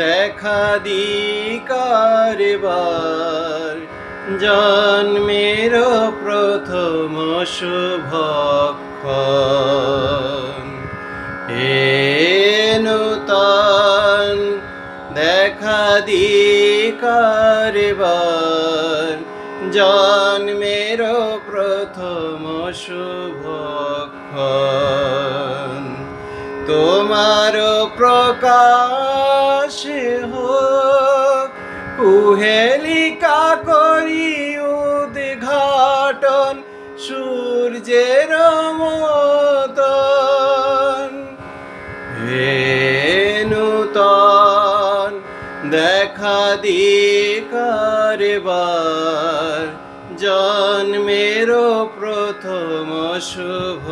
দেখা দিকার এবার জন্মের প্রথম শুভক্ষণ। হে নূতন দেখা দিকার এবার জন্মের প্রথম শুভক্ষণ। তোমার প্রকাশ হোক কুহেলিকা করি উদ্ঘাটন সূর্যের মতন। হে নূতন দেখা দিকার এবার জন্মের প্রথম শুভ